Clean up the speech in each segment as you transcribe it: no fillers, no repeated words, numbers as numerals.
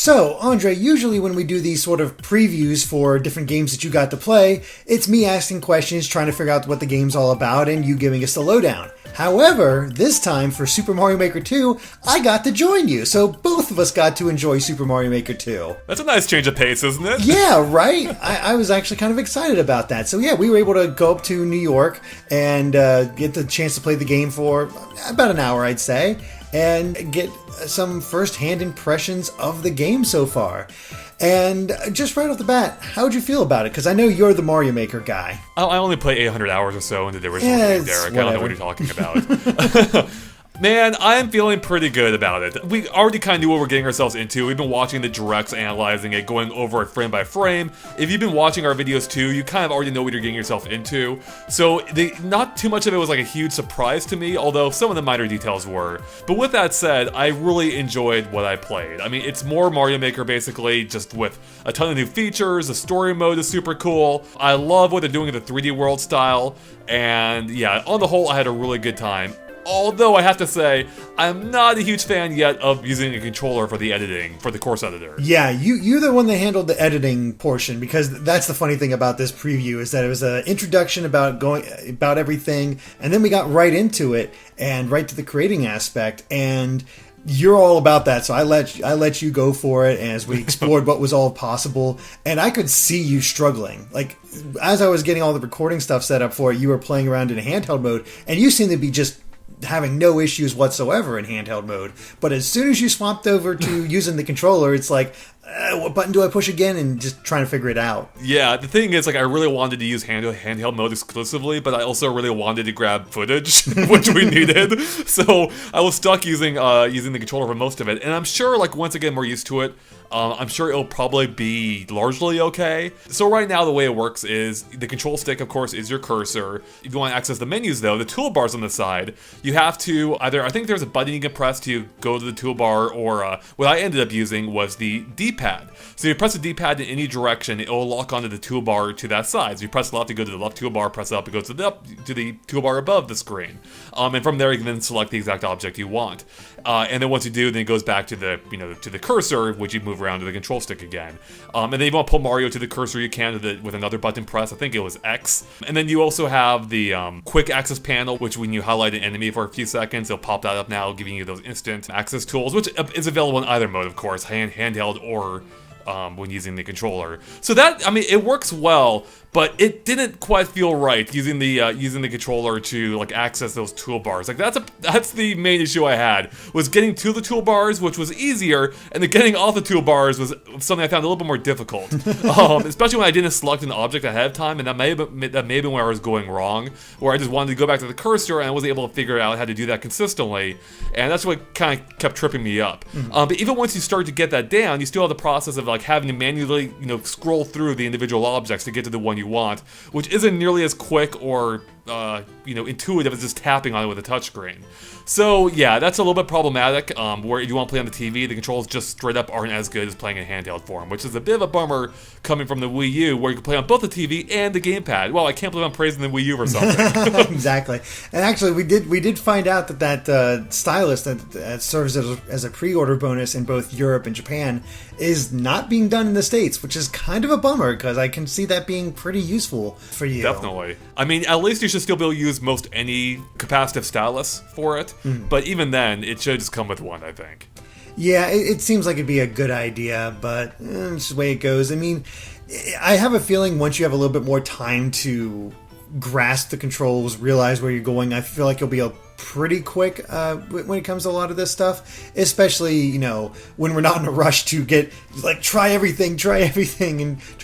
So, Andre, usually when we do these sort of previews for different games that you got to play, it's me asking questions, trying to figure out what the game's all about, and you giving us the lowdown. However, this time for Super Mario Maker 2, I got to join you, so both of us got to enjoy Super Mario Maker 2. That's a nice change of pace, isn't it? Yeah, right? I was actually kind of excited about that. So yeah, we were able to go up to New York and get the chance to play the game for about an hour, I'd say, and get some first-hand impressions of the game so far. And just right off the bat, how'd you feel about it? Because I know you're the Mario Maker guy. I only play 800 hours or so into the original game, Derek. I don't know what you're talking about. Man, I'm feeling pretty good about it. We already kind of knew what we're getting ourselves into. We've been watching the directs, analyzing it, going over it frame by frame. If you've been watching our videos too, you kind of already know what you're getting yourself into. So not too much of it was like a huge surprise to me, although some of the minor details were. But with that said, I really enjoyed what I played. I mean, it's more Mario Maker basically, just with a ton of new features. The story mode is super cool. I love what they're doing in the 3D world style. And yeah, on the whole, I had a really good time. Although I have to say, I'm not a huge fan yet of using a controller for the editing, for the course editor. Yeah, you're the one that handled the editing portion, because that's the funny thing about this preview, is that it was an introduction about everything, and then we got right into it, and right to the creating aspect, and you're all about that, so I let you go for it, and as we explored what was all possible, and I could see you struggling. Like, as I was getting all the recording stuff set up for it, you were playing around in handheld mode, and you seemed to be just having no issues whatsoever in handheld mode. But as soon as you swapped over to using the controller, it's like, what button do I push again? And just trying to figure it out. Yeah, the thing is, like, I really wanted to use handheld mode exclusively, but I also really wanted to grab footage, which we needed. So I was stuck using the controller for most of it. And I'm sure, like, once I get more used to it, I'm sure it'll probably be largely okay. So right now, the way it works is the control stick, of course, is your cursor. If you want to access the menus, though, the toolbars on the side, you have to either, I think there's a button you can press to go to the toolbar, or what I ended up using was the D-pad. So you press the D-pad in any direction, it will lock onto the toolbar to that side. So you press left to go to the left toolbar, press up, it goes to the toolbar above the screen. And from there, you can then select the exact object you want. And then once you do, then it goes back to the to the cursor, which you move around to the control stick again. And then if you want to pull Mario to the cursor, you can with another button press. I think it was X. And then you also have the quick access panel, which when you highlight an enemy for a few seconds, it'll pop that up now, giving you those instant access tools, which is available in either mode, of course, handheld or when using the controller. So that, I mean, it works well, but it didn't quite feel right using the controller to like access those toolbars. Like that's the main issue I had, was getting to the toolbars, which was easier, and then getting off the toolbars was something I found a little bit more difficult. Especially when I didn't select an object ahead of time, and that may have been where I was going wrong, where I just wanted to go back to the cursor and I wasn't able to figure out how to do that consistently, and that's what kind of kept tripping me up. But even once you start to get that down, you still have the process of like having to manually, scroll through the individual objects to get to the one you want, which isn't nearly as quick or intuitive as just tapping on it with a touchscreen. So yeah, that's a little bit problematic, where if you want to play on the TV, the controls just straight up aren't as good as playing in handheld form, which is a bit of a bummer coming from the Wii U, where you can play on both the TV and the gamepad. Well, I can't believe I'm praising the Wii U or something. Exactly. And actually, we did find out that stylus that serves as a pre-order bonus in both Europe and Japan is not being done in the States, which is kind of a bummer, because I can see that being pretty useful for you. Definitely. I mean, at least you should still be able to use most any capacitive stylus for it, but even then, it should just come with one, I think. Yeah, it seems like it'd be a good idea, but it's just the way it goes. I mean, I have a feeling once you have a little bit more time to grasp the controls, realize where you're going, I feel like you'll be pretty quick when it comes to a lot of this stuff, especially when we're not in a rush to get try everything and try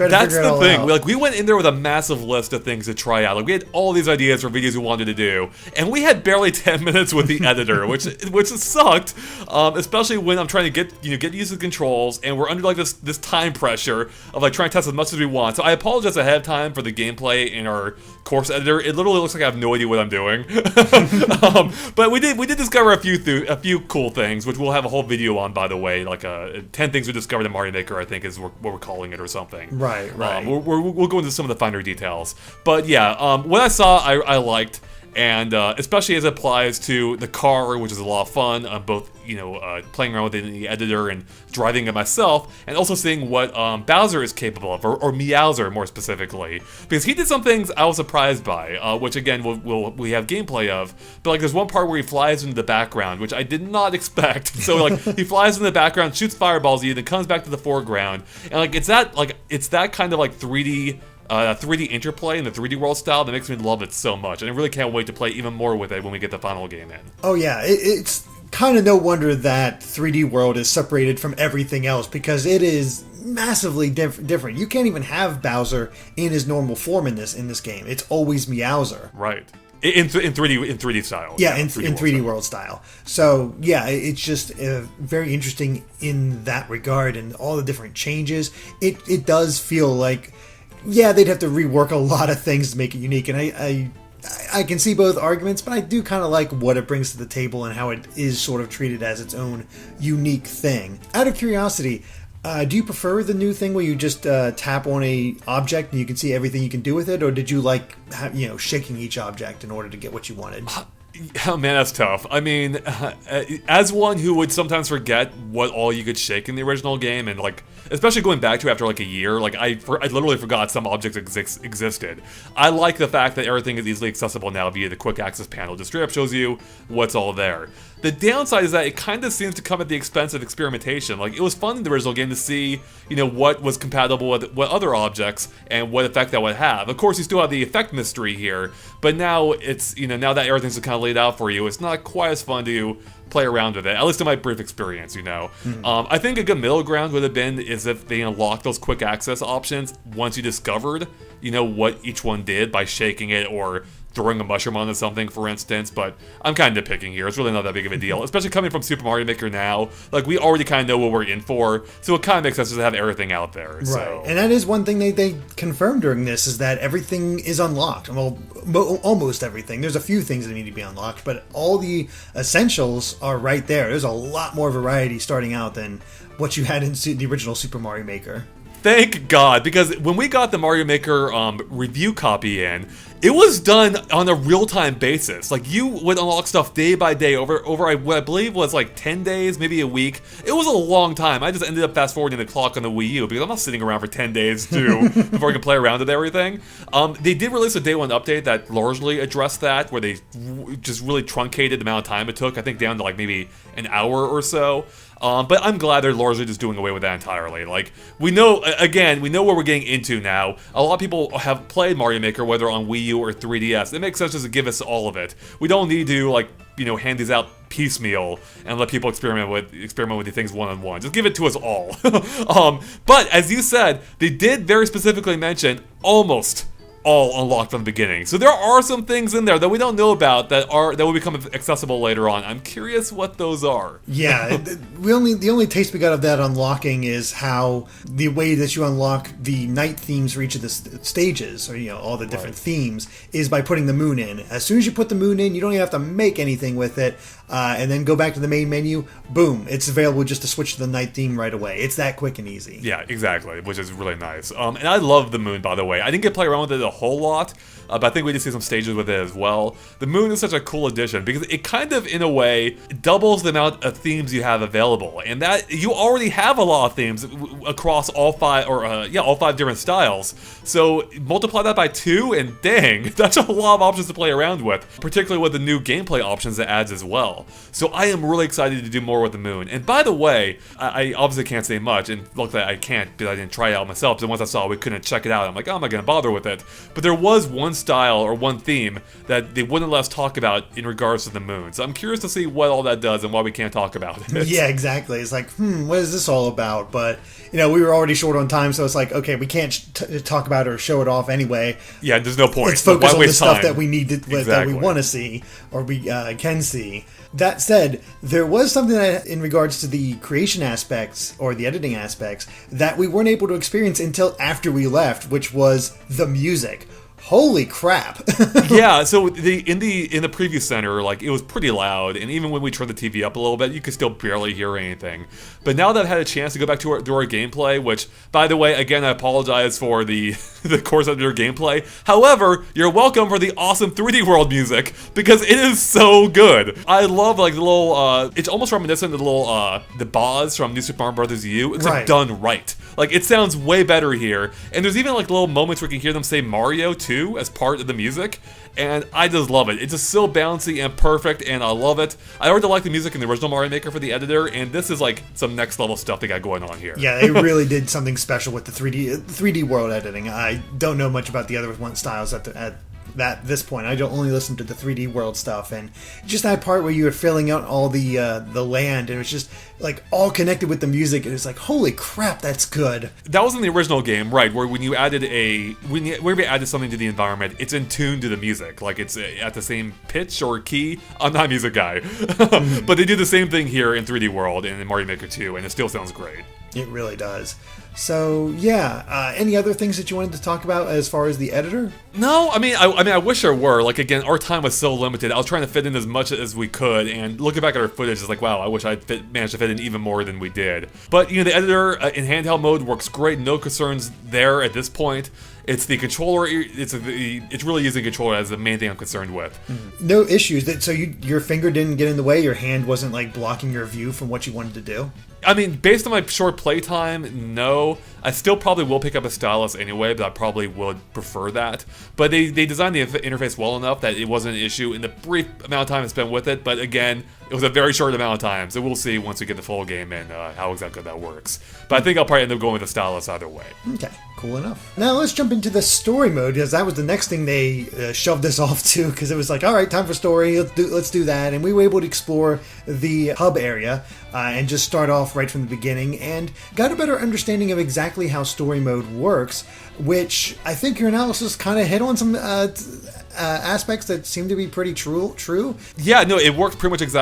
to figure it all out. That's the thing. We went in there with a massive list of things to try out. We had all these ideas for videos we wanted to do, and we had barely 10 minutes with the editor, which sucked, especially when I'm trying to get used to the controls, and we're under this time pressure of trying to test as much as we want. So I apologize ahead of time for the gameplay in our course editor. It literally looks like I have no idea what I'm doing. But we did discover a few cool things, which we'll have a whole video on, by the way. 10 things we discovered in Mario Maker, I think, is what we're calling it, or something. Right. We'll go into some of the finer details. But yeah, what I saw, I liked. and especially as it applies to the car, which is a lot of fun. Both playing around with it in the editor and driving it myself, and also seeing what Bowser is capable of, or Meowser more specifically, because he did some things I was surprised by, which again we have gameplay of. But like there's one part where he flies into the background, which I did not expect. So like he flies into the background, shoots fireballs at you, then comes back to the foreground, and like it's that kind of like 3D interplay in the 3D world style that makes me love it so much, and I really can't wait to play even more with it when we get the final game in. Oh yeah, it's kind of no wonder that 3D world is separated from everything else, because it is massively different. You can't even have Bowser in his normal form in this game. It's always Meowser. Right. In 3D style. Yeah, in 3D world style. So yeah, it's just very interesting in that regard, and all the different changes. It does feel like, yeah, they'd have to rework a lot of things to make it unique, and I can see both arguments, but I do kind of like what it brings to the table and how it is sort of treated as its own unique thing. Out of curiosity, do you prefer the new thing where you just tap on a object and you can see everything you can do with it, or did you like shaking each object in order to get what you wanted? Oh man, that's tough. I mean, as one who would sometimes forget what all you could shake in the original game, and like, especially going back to after like a year, like I literally forgot some objects existed. I like the fact that everything is easily accessible now via the quick access panel. Just straight up shows you what's all there. The downside is that it kind of seems to come at the expense of experimentation. Like, it was fun in the original game to see, what was compatible with what other objects and what effect that would have. Of course, you still have the effect mystery here, but now it's, now that everything's kind of laid out for you, it's not quite as fun to play around with it, at least in my brief experience, Mm-hmm. I think a good middle ground would have been is if they unlocked those quick access options once you discovered, what each one did by shaking it or throwing a mushroom onto something, for instance, but I'm kind of nitpicking here. It's really not that big of a deal, especially coming from Super Mario Maker now. Like, we already kind of know what we're in for, so it kind of makes sense to have everything out there. Right, so. And that is one thing they confirmed during this, is that everything is unlocked. Well, almost everything. There's a few things that need to be unlocked, but all the essentials are right there. There's a lot more variety starting out than what you had in the original Super Mario Maker. Thank God, because when we got the Mario Maker review copy in, it was done on a real-time basis. Like, you would unlock stuff day by day over what I believe was like 10 days, maybe a week. It was a long time. I just ended up fast-forwarding the clock on the Wii U because I'm not sitting around for 10 days too before I can play around with everything. They did release a day one update that largely addressed that, where they just really truncated the amount of time it took, I think down to like maybe an hour or so. But I'm glad they're largely just doing away with that entirely. Like, we know what we're getting into now. A lot of people have played Mario Maker, whether on Wii U or 3DS. It makes sense just to give us all of it. We don't need to, like, hand these out piecemeal and let people experiment with these things one-on-one. Just give it to us all. But, as you said, they did very specifically mention almost all unlocked from the beginning. So there are some things in there that we don't know about that will become accessible later on. I'm curious what those are. Yeah, the only taste we got of that unlocking is how the way that you unlock the night themes for each of the stages, or all the different themes, is by putting the moon in. As soon as you put the moon in, you don't even have to make anything with it, and then go back to the main menu. Boom, it's available just to switch to the night theme right away. It's that quick and easy. Yeah, exactly, which is really nice. And I love the moon, by the way. I didn't get to play around with it a whole lot, but I think we did see some stages with it as well. The moon is such a cool addition because it kind of, in a way, doubles the amount of themes you have available, and that you already have a lot of themes across all five different styles. So multiply that by 2, and dang, that's a lot of options to play around with, particularly with the new gameplay options it adds as well. So I am really excited to do more with the moon. And by the way, I obviously can't say much, and luckily I can't because I didn't try it out myself. So once I saw we couldn't check it out, I'm like, oh, I'm not gonna bother with it. But there was one style or one theme that they wouldn't let us talk about in regards to the moon. So I'm curious to see what all that does and why we can't talk about it. Yeah, exactly. It's like, what is this all about? But, we were already short on time, so it's like, okay, we can't talk about it or show it off anyway. Yeah, there's no point. Let's focus on the stuff that we need to, exactly. that we want to see, or we can see. That said, there was something that, in regards to the creation aspects or the editing aspects, that we weren't able to experience until after we left, which was the music. holy crap. Yeah, so in the preview center, like, it was pretty loud, and even when we turned the TV up a little bit, you could still barely hear anything. But now that I've had a chance to go back to our gameplay, which, by the way, again, I apologize for the the course editor gameplay. However, you're welcome for the awesome 3D World music, because it is so good. I love, like, the little, it's almost reminiscent of the little, the Boz from New Super Mario Bros. U, except done right. Like, it sounds way better here. And there's even, like, little moments where you can hear them say Mario, too, as part of the music. And I just love it. It's just so bouncy and perfect, and I love it. I already like the music in the original Mario Maker for the editor, and this is, like, some next level stuff they got going on here. Yeah, they really did something special with the 3D World editing. I don't know much about the other one styles at this point. I don't only listen to the 3D World stuff, and just that part where you were filling out all the land, and it was just like all connected with the music, and it's like, holy crap, that's good. That was in the original game, right? Where when you added whenever you added something to the environment, it's in tune to the music, like it's at the same pitch or key. I'm not a music guy, but they do the same thing here in 3D World and in Mario Maker 2, and it still sounds great. It really does. So yeah, any other things that you wanted to talk about as far as the editor? No, I mean, I wish there were. Like, again, our time was so limited. I was trying to fit in as much as we could, and looking back at our footage, it's like, wow, I wish I'd managed to fit in even more than we did. But you know, the editor in handheld mode works great. No concerns there at this point. It's the controller. It's really using the controller as the main thing I'm concerned with. No issues. So your finger didn't get in the way. Your hand wasn't like blocking your view from what you wanted to do. I mean, based on my short playtime, no. I still probably will pick up a stylus anyway, but I probably would prefer that. But they designed the interface well enough that it wasn't an issue in the brief amount of time I spent with it. But again, it was a very short amount of time, so we'll see once we get the full game and how exactly that works. But I think I'll probably end up going with a stylus either way. Okay, cool enough. Now let's jump into the story mode, because that was the next thing they shoved us off to, because it was like, all right, time for story, let's do that. And we were able to explore the hub area and just start off right from the beginning, and got a better understanding of exactly how story mode works, which I think your analysis kind of hit on some aspects that seem to be pretty true. Yeah, no, it works pretty much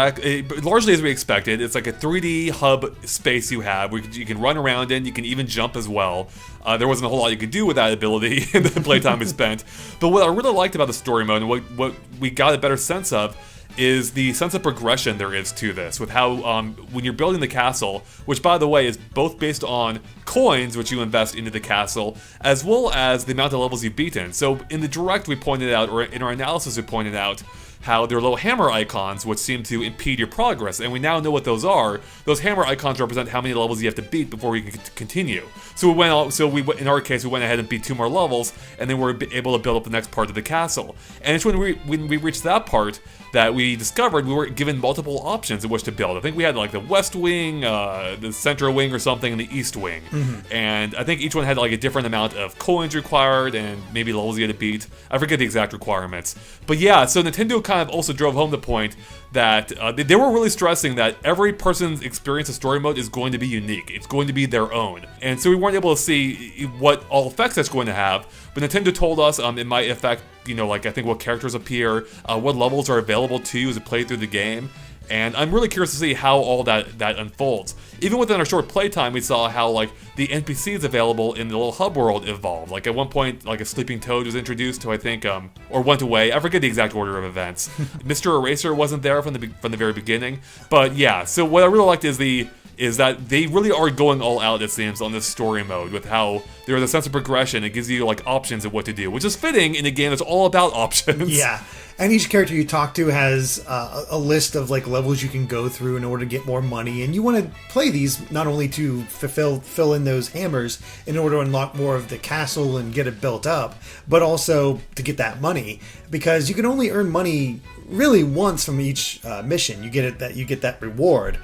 largely as we expected. It's like a 3D hub space you have where you can run around in, you can even jump as well. There wasn't a whole lot you could do with that ability in the playtime we spent. But what I really liked about the story mode, and what we got a better sense of, is the sense of progression there is to this, with how when you're building the castle, which by the way is both based on coins which you invest into the castle, as well as the amount of levels you've beaten. So in the direct we pointed out, or in our analysis we pointed out, how there are little hammer icons which seem to impede your progress, and we now know what those are. Those hammer icons represent how many levels you have to beat before you can continue. So in our case, we went ahead and beat 2 more levels, and then we're able to build up the next part of the castle. And it's when we reached that part that we discovered we were given multiple options in which to build. I think we had like the west wing, the center wing or something, and the east wing. And I think each one had like a different amount of coins required and maybe levels you had to beat. I forget the exact requirements. But yeah, so Nintendo kind of also drove home the point that they were really stressing that every person's experience of story mode is going to be unique. It's going to be their own. And so we weren't able to see what all effects that's going to have, but Nintendo told us it might affect, like I think what characters appear, what levels are available to you as you play through the game. And I'm really curious to see how all that unfolds. Even within our short playtime, we saw how like the NPCs available in the little hub world evolved. Like at one point, like a sleeping toad was introduced who I think or went away. I forget the exact order of events. Mr. Eraser wasn't there from the very beginning. But yeah, so what I really liked is that they really are going all out, it seems, on this story mode, with how there is a sense of progression. It gives you like options of what to do, which is fitting in a game that's all about options. Yeah. And each character you talk to has a list of like levels you can go through in order to get more money, and you want to play these not only to fill in those hammers in order to unlock more of the castle and get it built up, but also to get that money, because you can only earn money really once from each mission. You get that reward.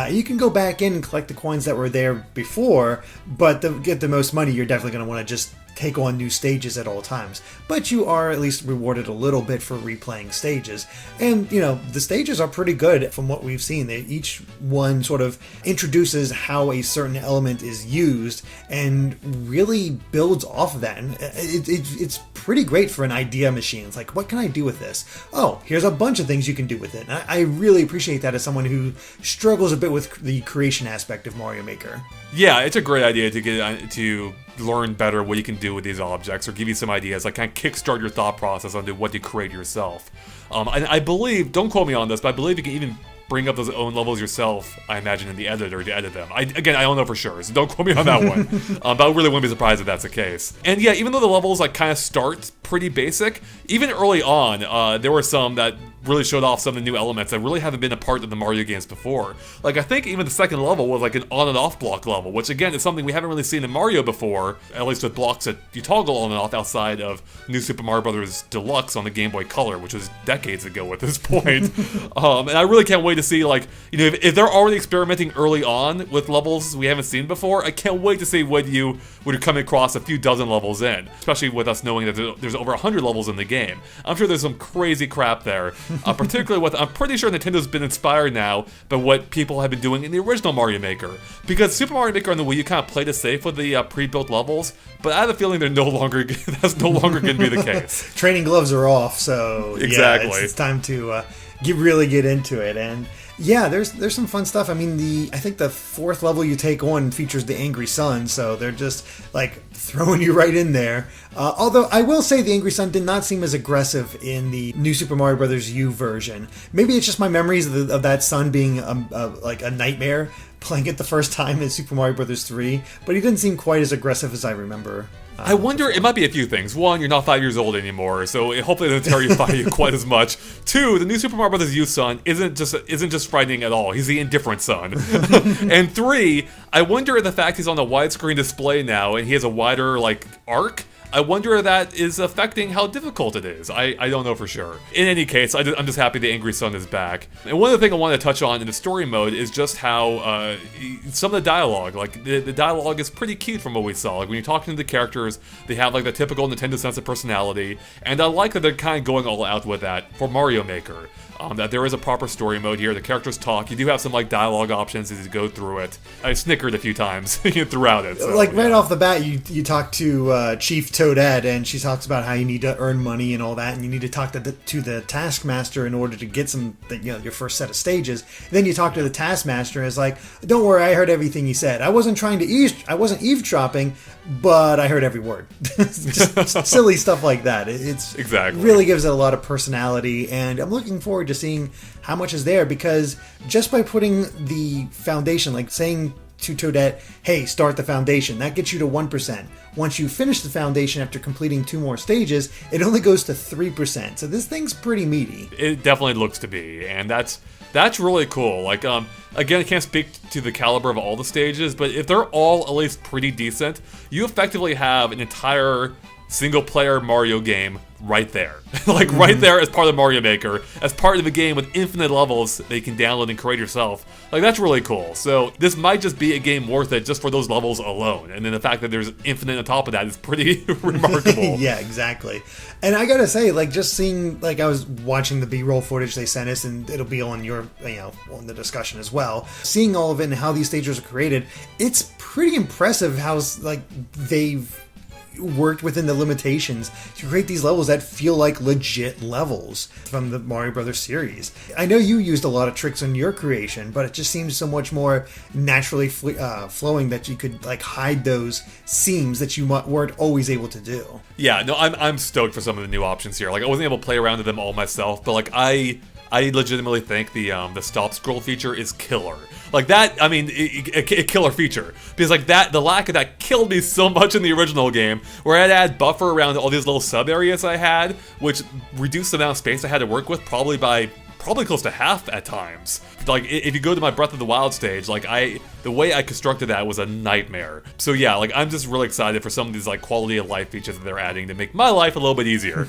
You can go back in and collect the coins that were there before, but to get the most money, you're definitely going to want to just take on new stages at all times. But you are at least rewarded a little bit for replaying stages. And, the stages are pretty good from what we've seen. Each one sort of introduces how a certain element is used and really builds off of that. And it's pretty great for an idea machine. It's like, what can I do with this? Oh, here's a bunch of things you can do with it. And I really appreciate that as someone who struggles a bit with the creation aspect of Mario Maker. Yeah, it's a great idea to learn better what you can do with these objects, or give you some ideas, like kind of kickstart your thought process onto what to create yourself. And I believe, don't quote me on this, but I believe you can even bring up those own levels yourself, I imagine, in the editor to edit them. Again, I don't know for sure, so don't quote me on that one. But I really wouldn't be surprised if that's the case. And yeah, even though the levels like kind of start pretty basic, even early on, there were some that really showed off some of the new elements that really haven't been a part of the Mario games before. Like, I think even the second level was like an on and off block level, which again is something we haven't really seen in Mario before, at least with blocks that you toggle on and off outside of New Super Mario Bros. Deluxe on the Game Boy Color, which was decades ago at this point. And I really can't wait to see, like, you know, if they're already experimenting early on with levels we haven't seen before, I can't wait to see what you would come across a few dozen levels in, especially with us knowing that there's over 100 levels in the game. I'm sure there's some crazy crap there. Particularly with, I'm pretty sure Nintendo's been inspired now by what people have been doing in the original Mario Maker. Because Super Mario Maker on the Wii, you kind of played it safe with the pre-built levels, but I have a feeling that's no longer going to be the case. Training gloves are off, so exactly. Yeah, it's time to really get into it. And yeah, there's some fun stuff. I mean, I think the fourth level you take on features the Angry Sun, so they're just like throwing you right in there. Although I will say the Angry Sun did not seem as aggressive in the New Super Mario Bros. U version. Maybe it's just my memories of that sun being like a nightmare playing it the first time in Super Mario Bros. 3, but he didn't seem quite as aggressive as I remember. I wonder, it might be a few things. One, you're not 5 years old anymore, so hopefully it doesn't terrify you quite as much. Two, the New Super Mario Bros. U son isn't just frightening at all. He's the indifferent son. And three, I wonder if the fact he's on a widescreen display now and he has a wider, like, arc, I wonder if that is affecting how difficult it is. I don't know for sure. In any case, I'm just happy the Angry Sun is back. And one other thing I want to touch on in the story mode is just how some of the dialogue, like the dialogue is pretty cute from what we saw. Like when you're talking to the characters, they have like the typical Nintendo sense of personality, and I like that they're kind of going all out with that for Mario Maker. That there is a proper story mode here. The characters talk. You do have some like dialogue options as you go through it. I snickered a few times throughout it. So, like right off the bat, you talk to Chief Toadette, and she talks about how you need to earn money and all that, and you need to talk to the Taskmaster in order to get your first set of stages. Then you talk to the Taskmaster, and it's like, don't worry, I heard everything you said. I wasn't eavesdropping, but I heard every word. just silly stuff like that. It's exactly really gives it a lot of personality, and I'm looking forward to seeing how much is there, because just by putting the foundation, like saying to Toadette, hey, start the foundation, that gets you to 1%. Once you finish the foundation after completing 2 more stages, it only goes to 3%. So this thing's pretty meaty. It definitely looks to be, and that's really cool. Like, again, I can't speak to the caliber of all the stages, but if they're all at least pretty decent, you effectively have an entire single-player Mario game right there. Like, right there as part of Mario Maker, as part of a game with infinite levels that you can download and create yourself. Like, that's really cool. So, this might just be a game worth it just for those levels alone. And then the fact that there's infinite on top of that is pretty remarkable. Yeah, exactly. And I gotta say, like, just seeing, like, I was watching the B-roll footage they sent us, and it'll be on on the discussion as well. Seeing all of it and how these stages are created, it's pretty impressive how, like, they've worked within the limitations to create these levels that feel like legit levels from the Mario Brothers series. I know you used a lot of tricks in your creation, but it just seems so much more naturally flowing that you could like hide those seams that you weren't always able to do. Yeah, no, I'm stoked for some of the new options here. Like, I wasn't able to play around with them all myself, but like I legitimately think the stop scroll feature is killer. Like that, I mean, a killer feature. Because like that, the lack of that killed me so much in the original game, where I had to add buffer around all these little sub areas I had, which reduced the amount of space I had to work with probably close to half at times. Like, if you go to my Breath of the Wild stage, like the way I constructed that was a nightmare. So yeah, like I'm just really excited for some of these like quality of life features that they're adding to make my life a little bit easier.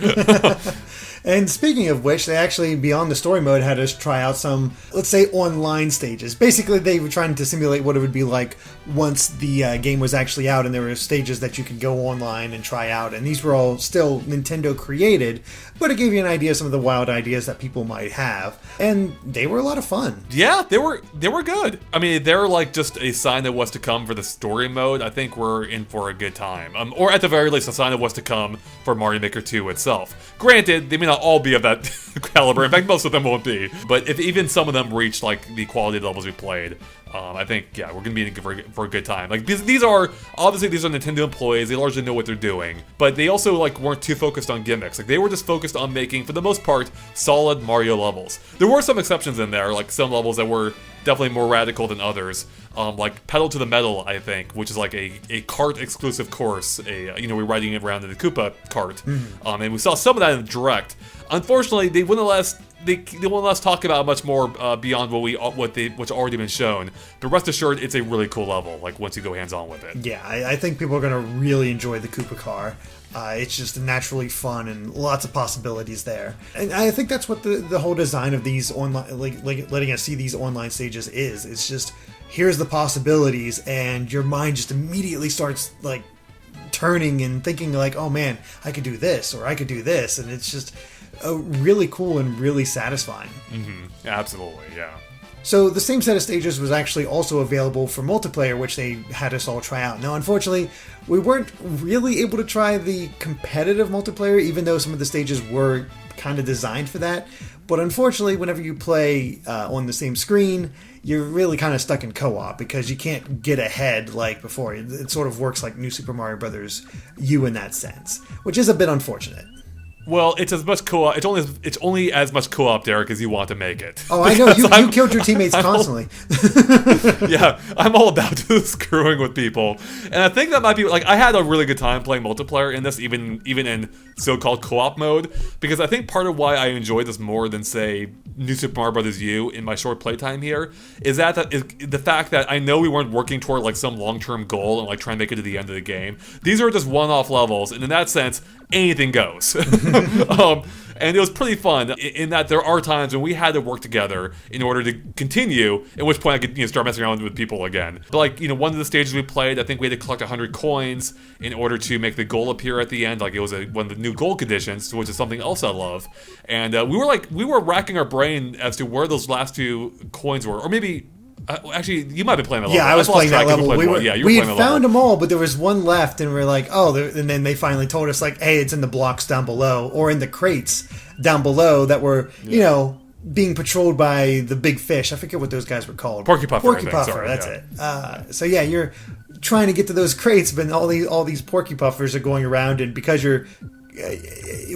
And speaking of which, they actually, beyond the story mode, had us try out some, let's say, online stages. Basically, they were trying to simulate what it would be like once the game was actually out, and there were stages that you could go online and try out. And these were all still Nintendo created, but it gave you an idea of some of the wild ideas that people might have. And they were a lot of fun. Yeah, they were good. I mean, they're like just a sign of what's to come for the story mode. I think we're in for a good time. Or at the very least, a sign of what's to come for Mario Maker 2 itself. Granted, they may not all be of that caliber. In fact, most of them won't be. But if even some of them reach like the quality levels we played, I think, yeah, we're gonna be in for a good time. Like these are Nintendo employees. They largely know what they're doing, but they also like weren't too focused on gimmicks. Like they were just focused on making, for the most part, solid Mario levels. There were some exceptions in there, like some levels that were definitely more radical than others. Like Pedal to the Metal, I think, which is like a cart exclusive course. We're riding it around in the Koopa cart, and we saw some of that in the direct. Unfortunately, they wouldn't let us talk about much more beyond what's already been shown. But rest assured, it's a really cool level. Like once you go hands on with it. Yeah, I think people are gonna really enjoy the Koopa car. It's just naturally fun and lots of possibilities there. And I think that's what the whole design of these online, like letting us see these online stages is. It's just, here's the possibilities, and your mind just immediately starts like turning and thinking like, oh man, I could do this or I could do this, and it's just really cool and really satisfying. Absolutely, yeah. So the same set of stages was actually also available for multiplayer, which they had us all try out. Now, unfortunately, we weren't really able to try the competitive multiplayer, even though some of the stages were kind of designed for that. But unfortunately, whenever you play on the same screen, you're really kind of stuck in co-op because you can't get ahead like before. It sort of works like New Super Mario Bros. U in that sense, which is a bit unfortunate. Well, it's as much co-op. It's only as much co-op, Derek, as you want to make it. Oh, I know you killed your teammates constantly. Yeah, I'm all about screwing with people, and I think that might be like I had a really good time playing multiplayer in this, even in so-called co-op mode, because I think part of why I enjoyed this more than say New Super Mario Bros. U in my short playtime here is the fact that I know we weren't working toward like some long-term goal and like trying to make it to the end of the game. These are just one-off levels, and in that sense, anything goes. And it was pretty fun in that there are times when we had to work together in order to continue, at which point I could start messing around with people again. But like, one of the stages we played, I think we had to collect 100 coins in order to make the goal appear at the end. Like it was one of the new goal conditions, which is something else I love. And we were racking our brain as to where those last two coins were, or maybe. Actually, you might be playing that level. Yeah, I was playing that level. We had found them all, but there was one left, and we were like, oh, and then they finally told us, like, hey, it's in the blocks down below, or in the crates down below that were, being patrolled by the big fish. I forget what those guys were called. Porcupuffer, that's it. So yeah, you're trying to get to those crates, but all these porcupuffers are going around, and because you're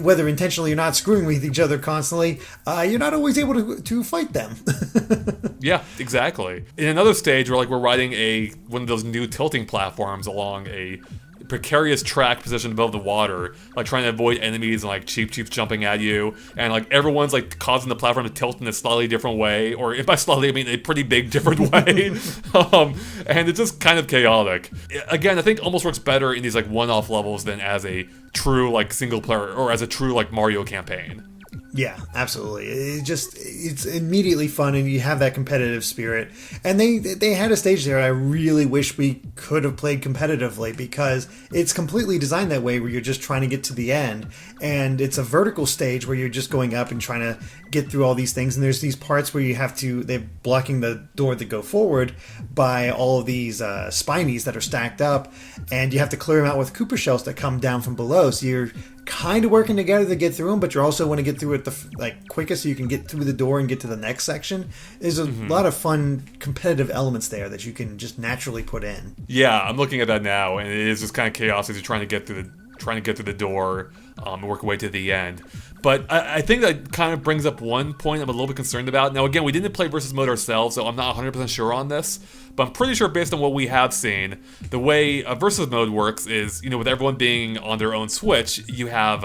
whether intentionally or not screwing with each other constantly, you're not always able to fight them. Yeah, exactly. In another stage, we're riding one of those new tilting platforms along a precarious track positioned above the water, like trying to avoid enemies and like Chiefs jumping at you, and like everyone's like causing the platform to tilt in a slightly different way, or if by slightly I mean a pretty big different way. And it's just kind of chaotic. Again, I think almost works better in these like one-off levels than as a true like single player or as a true like Mario campaign. Yeah, absolutely. It's immediately fun, and you have that competitive spirit. And they had a stage there I really wish we could have played competitively, because it's completely designed that way, where you're just trying to get to the end. And it's a vertical stage where you're just going up and trying to get through all these things. And there's these parts where they're blocking the door to go forward by all of these spinies that are stacked up, and you have to clear them out with Koopa shells that come down from below. So you're kind of working together to get through them, but you also want to get through it the quickest so you can get through the door and get to the next section. There's a lot of fun competitive elements there that you can just naturally put in. Yeah, I'm looking at that now, and it is just kind of chaos as you're trying to get through the door and work your way to the end. But I think that kind of brings up one point I'm a little bit concerned about. Now, again, we didn't play versus mode ourselves, so I'm not 100% sure on this. But I'm pretty sure, based on what we have seen, the way versus mode works is, with everyone being on their own Switch, you have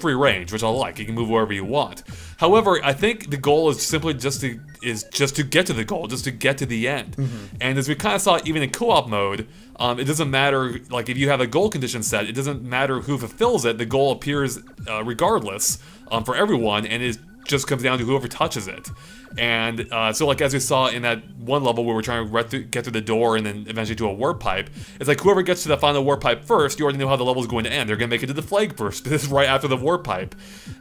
free range, which I like. You can move wherever you want. However, I think the goal is simply just to get to the goal, just to get to the end. And as we kind of saw, even in co-op mode, it doesn't matter, like if you have a goal condition set, it doesn't matter who fulfills it. The goal appears regardless for everyone, and it just comes down to whoever touches it. And so like as we saw in that one level where we're trying to get through the door and then eventually to a warp pipe, it's like whoever gets to the final warp pipe first, you already know how the level is going to end. They're going to make it to the flag first. This is right after the warp pipe.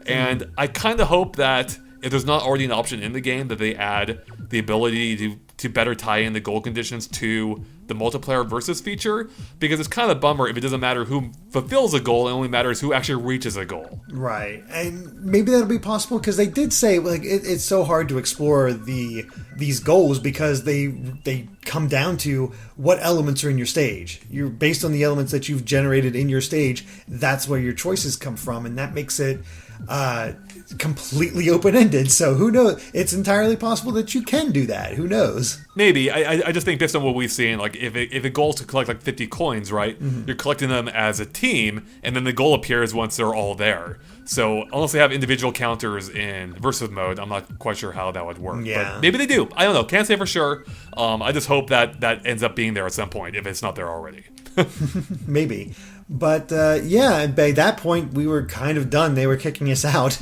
And I kind of hope that if there's not already an option in the game, that they add the ability to better tie in the goal conditions to the multiplayer versus feature, because it's kind of a bummer if it doesn't matter who fulfills a goal, it only matters who actually reaches a goal. Right, and maybe that'll be possible because they did say like it's so hard to explore these goals because they come down to what elements are in your stage. You're based on the elements that you've generated in your stage. That's where your choices come from, and that makes it completely open-ended. So who knows? It's entirely possible that you can do that. Who knows? Maybe. I just think based on what we've seen, like if a goal is to collect like 50 coins, right? Mm-hmm. You're collecting them as a team, and then the goal appears once they're all there. So unless they have individual counters in versus mode, I'm not quite sure how that would work. Yeah. But maybe they do. I don't know. Can't say for sure. I just hope that ends up being there at some point if it's not there already. Maybe. But yeah, by that point, we were kind of done. They were kicking us out.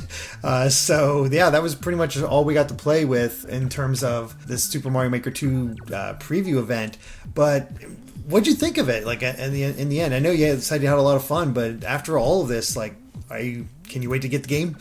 So yeah, that was pretty much all we got to play with in terms of this Super Mario Maker 2 preview event. But what'd you think of it? Like in the end, I know you said you had a lot of fun, but after all of this, like, can you wait to get the game?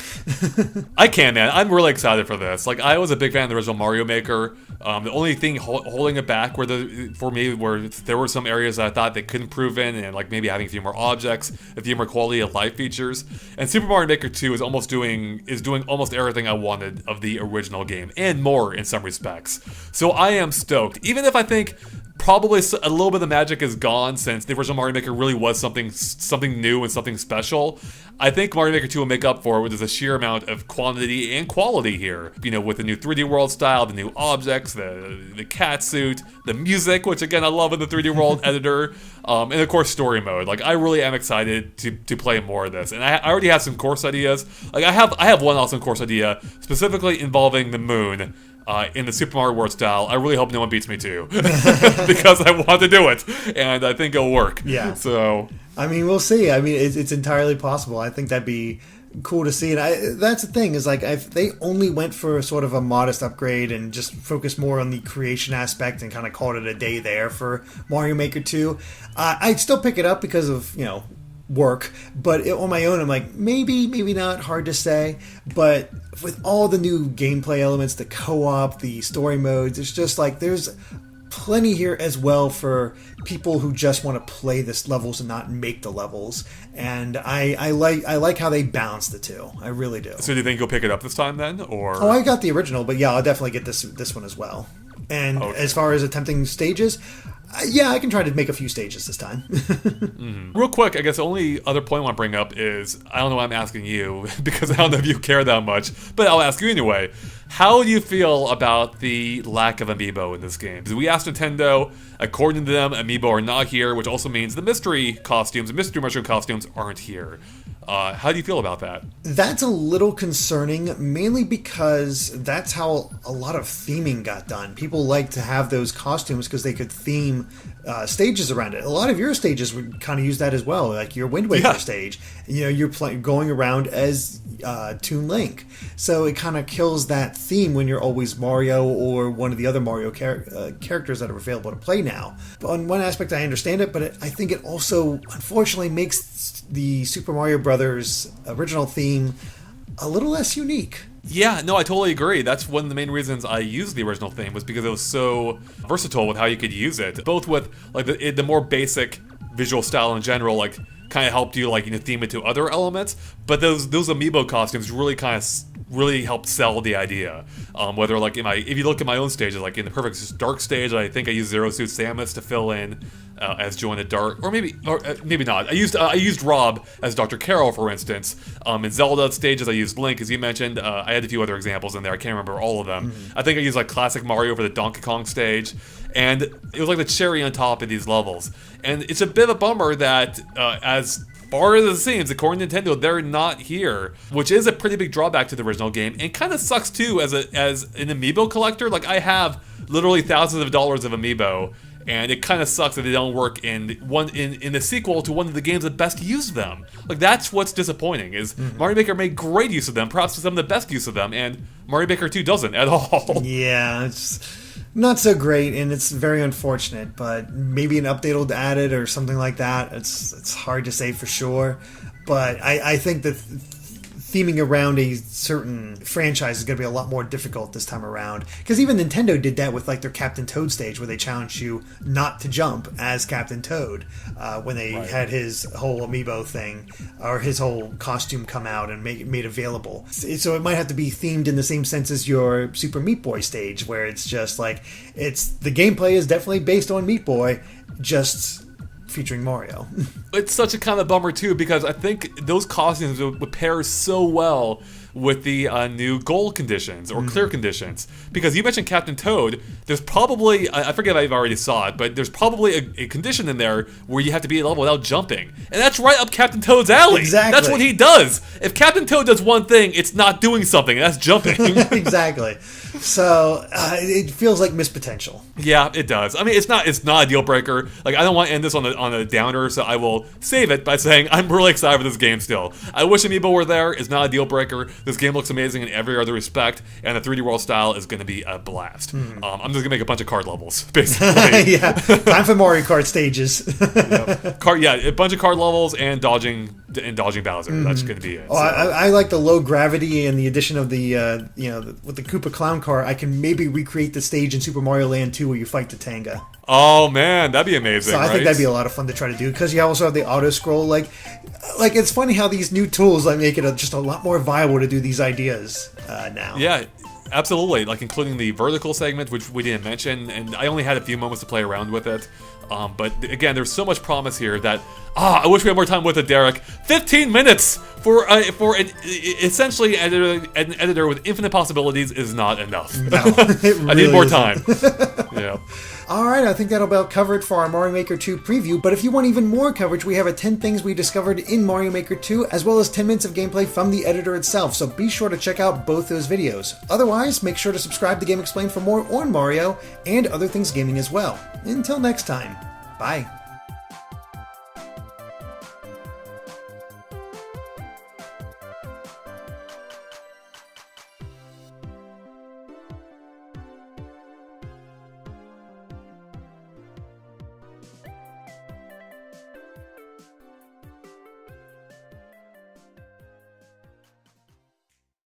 I can, man. I'm really excited for this. Like, I was a big fan of the original Mario Maker. The only thing holding it back for me were there were some areas that I thought they could improve in, and like maybe having a few more objects, a few more quality of life features. And Super Mario Maker 2 is doing almost everything I wanted of the original game, and more in some respects. So I am stoked. Even if I think probably a little bit of the magic is gone since the original Mario Maker really was something new and something special. I think Mario Maker 2 will make up for it with the sheer amount of quantity and quality here. You know, with the new 3D world style, the new objects, the cat suit, the music, which again I love in the 3D world editor, and of course story mode. Like, I really am excited to play more of this. And I already have some course ideas. Like, I have one awesome course idea specifically involving the moon. In the Super Mario World style. I really hope no one beats me too, because I want to do it, and I think it'll work. Yeah. So, I mean, we'll see. I mean, it's entirely possible. I think that'd be cool to see. And that's the thing is, like, if they only went for sort of a modest upgrade and just focused more on the creation aspect and kind of called it a day there for Mario Maker 2, I'd still pick it up because of, you know, work, but on my own I'm like maybe not, hard to say. But with all the new gameplay elements, the co-op, the story modes, it's just like there's plenty here as well for people who just want to play this levels and not make the levels. And I like how they balance the two. I really do. So do you think you'll pick it up this time then, or? Oh, I got the original, but yeah, I'll definitely get this one as well. And okay. As far as attempting stages, yeah, I can try to make a few stages this time. Mm-hmm. Real quick, I guess the only other point I want to bring up is, I don't know why I'm asking you, because I don't know if you care that much, but I'll ask you anyway. How do you feel about the lack of amiibo in this game? Because we asked Nintendo, according to them, amiibo are not here, which also means the mystery mushroom costumes aren't here. How do you feel about that? That's a little concerning, mainly because that's how a lot of theming got done. People like to have those costumes because they could theme stages around it. A lot of your stages would kind of use that as well, like your Wind Waker stage. You know, you're going around as Toon Link. So it kind of kills that theme when you're always Mario or one of the other Mario characters that are available to play now. But on one aspect, I understand it, but I think it also, unfortunately, makes the Super Mario Brothers original theme a little less unique. Yeah, no, I totally agree. That's one of the main reasons I used the original theme, was because it was so versatile with how you could use it. Both with like the more basic visual style in general, like kind of helped you like, you know, theme it to other elements, but those amiibo costumes really really helped sell the idea. Whether like if you look at my own stages, like in the Perfect Dark stage, I think I used Zero Suit Samus to fill in as Joe in the Dark, or maybe not. I used Rob as Dr. Carroll, for instance. In Zelda stages, I used Link, as you mentioned. I had a few other examples in there. I can't remember all of them. Mm-hmm. I think I used like classic Mario for the Donkey Kong stage, and it was like the cherry on top of these levels. And it's a bit of a bummer that as far as it seems, according to Nintendo, they're not here, which is a pretty big drawback to the original game, and kind of sucks too as an amiibo collector. Like, I have literally thousands of dollars of amiibo, and it kind of sucks that they don't work in the sequel to one of the games that best used them. Like, that's what's disappointing, is Mario Maker made great use of them, perhaps some of the best use of them, and Mario Maker 2 doesn't at all. Yeah, it's not so great, and it's very unfortunate, but maybe an update will add it or something like that. It's hard to say for sure, but I think that theming around a certain franchise is going to be a lot more difficult this time around. Because even Nintendo did that with like their Captain Toad stage, where they challenged you not to jump as Captain Toad when they had his whole amiibo thing or his whole costume come out and made available. So it might have to be themed in the same sense as your Super Meat Boy stage, where it's just like the gameplay is definitely based on Meat Boy, just featuring Mario. It's such a kind of bummer too, because I think those costumes would pair so well with the new gold conditions or clear conditions. Because you mentioned Captain Toad, there's probably, I forget if I already saw it, but there's probably a condition in there where you have to be at a level without jumping. And that's right up Captain Toad's alley. Exactly. That's what he does. If Captain Toad does one thing, it's not doing something, and that's jumping. Exactly. So it feels like missed potential. Yeah, it does. I mean, it's not a deal breaker. Like, I don't want to end this on a downer, so I will save it by saying I'm really excited for this game still. I wish Amiibo were there. It's not a deal breaker. This game looks amazing in every other respect, and the 3D world style is going to be a blast. I'm just going to make a bunch of card levels, basically. Yeah, time for Mario Kart stages. A bunch of card levels and dodging Bowser. That's going to be it. Oh, so. I like the low gravity and the addition of the with the Koopa clown car. I can maybe recreate the stage in Super Mario Land 2 where you fight the Tanga. Oh man, that'd be amazing. So I think that'd be a lot of fun to try to do, because you also have the auto scroll. Like it's funny how these new tools make it just a lot more viable to do these ideas now. Yeah. Absolutely, like including the vertical segment, which we didn't mention, and I only had a few moments to play around with it. But again, there's so much promise here that I wish we had more time with it, Derek. 15 minutes for essentially an editor with infinite possibilities is not enough. No, it really I need more isn't. time. Yeah. Alright, I think that'll about cover it for our Mario Maker 2 preview, but if you want even more coverage, we have a 10 things we discovered in Mario Maker 2, as well as 10 minutes of gameplay from the editor itself, so be sure to check out both those videos. Otherwise, make sure to subscribe to GameXplain for more on Mario and other things gaming as well. Until next time, bye.